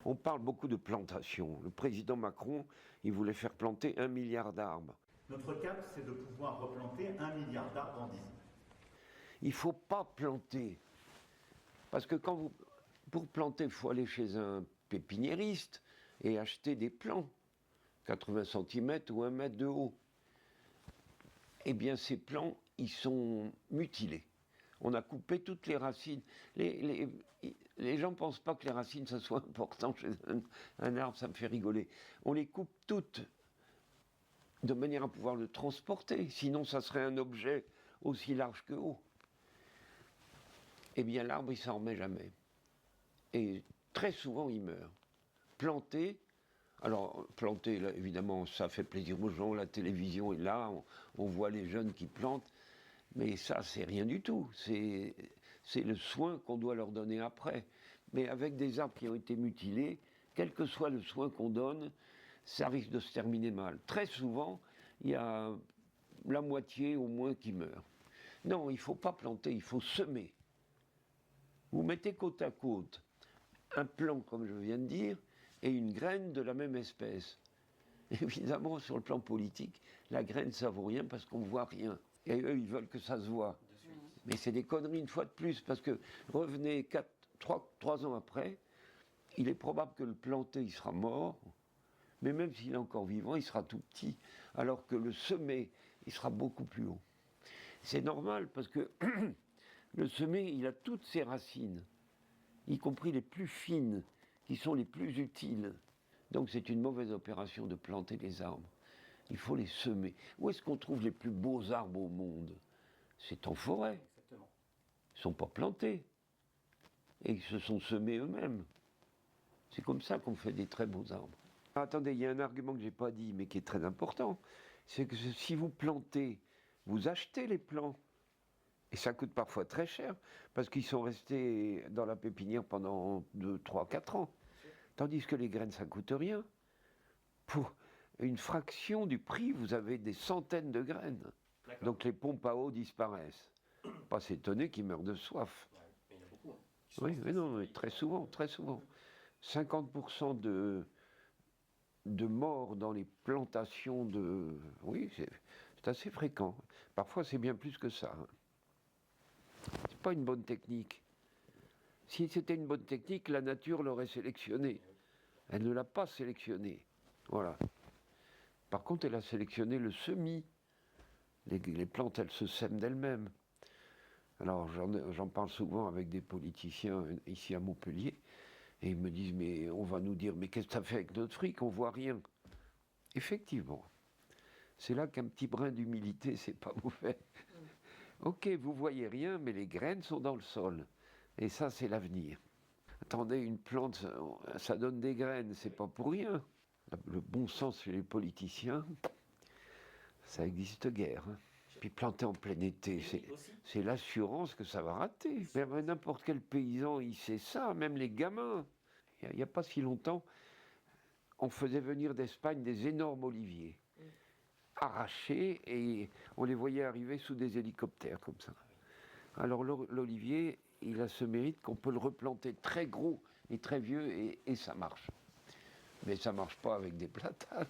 On parle beaucoup de plantation. Le président Macron, il voulait faire planter 1 milliard d'arbres. Notre cap, c'est de pouvoir replanter 1 milliard d'arbres en 10 ans. Il ne faut pas planter. Parce que pour planter, il faut aller chez un pépiniériste et acheter des plants, 80 cm ou 1 mètre de haut. Eh bien, ces plants, ils sont mutilés. On a coupé toutes les racines. Les gens ne pensent pas que les racines, ça soit important chez un arbre, ça me fait rigoler. On les coupe toutes de manière à pouvoir le transporter. Sinon, ça serait un objet aussi large que haut. Eh bien, l'arbre, il ne s'en remet jamais. Et très souvent, il meurt. Planter, alors planter, là, évidemment, ça fait plaisir aux gens, la télévision est là, on voit les jeunes qui plantent. Mais ça, c'est rien du tout. C'est le soin qu'on doit leur donner après. Mais avec des arbres qui ont été mutilés, quel que soit le soin qu'on donne, ça risque de se terminer mal. Très souvent, il y a la moitié au moins qui meurt. Non, il ne faut pas planter, il faut semer. Vous mettez côte à côte un plant, comme je viens de dire, et une graine de la même espèce. Évidemment, sur le plan politique, la graine, ça ne vaut rien parce qu'on ne voit rien. Et eux, ils veulent que ça se voit. Mais c'est des conneries une fois de plus, parce que revenez 3 ans après, il est probable que le planté, il sera mort, mais même s'il est encore vivant, il sera tout petit, alors que le semé, il sera beaucoup plus haut. C'est normal, parce que le semé, il a toutes ses racines, y compris les plus fines, qui sont les plus utiles. Donc c'est une mauvaise opération de planter les arbres. Il faut les semer. Où est-ce qu'on trouve les plus beaux arbres au monde? C'est en forêt. Exactement. Ils ne sont pas plantés. Et ils se sont semés eux-mêmes. C'est comme ça qu'on fait des très beaux arbres. Ah, attendez, il y a un argument que je n'ai pas dit, mais qui est très important. C'est que si vous plantez, vous achetez les plants. Et ça coûte parfois très cher, parce qu'ils sont restés dans la pépinière pendant 2, 3, 4 ans. Tandis que les graines, ça ne coûte rien. Pour une fraction du prix, vous avez des centaines de graines. Donc les pompes à eau disparaissent. Pas s'étonner qu'ils meurent de soif. Ouais, mais il y en a beaucoup. Oui, mais non, mais très souvent, très souvent. 50% de morts dans les plantations de... Oui, c'est assez fréquent. Parfois, c'est bien plus que ça. C'est pas une bonne technique. Si c'était une bonne technique, la nature l'aurait sélectionnée. Elle ne l'a pas sélectionnée. Voilà. Par contre, elle a sélectionné le semis. Les plantes, elles se sèment d'elles-mêmes. Alors, j'en parle souvent avec des politiciens ici à Montpellier, et ils me disent, mais on va nous dire, mais qu'est-ce que ça fait avec notre fric? On voit rien. Effectivement. C'est là qu'un petit brin d'humilité, c'est pas mauvais. Ok, vous voyez rien, mais les graines sont dans le sol. Et ça, c'est l'avenir. Attendez, une plante, ça donne des graines, c'est pas pour rien. Le bon sens chez les politiciens, ça existe guère. Hein. Puis planter en plein été, c'est l'assurance que ça va rater. Mais n'importe quel paysan, il sait ça, même les gamins. Il n'y a pas si longtemps, on faisait venir d'Espagne des énormes oliviers, arrachés, et on les voyait arriver sous des hélicoptères, comme ça. Alors l'olivier, il a ce mérite qu'on peut le replanter très gros et très vieux, et ça marche. Mais ça ne marche pas avec des platanes.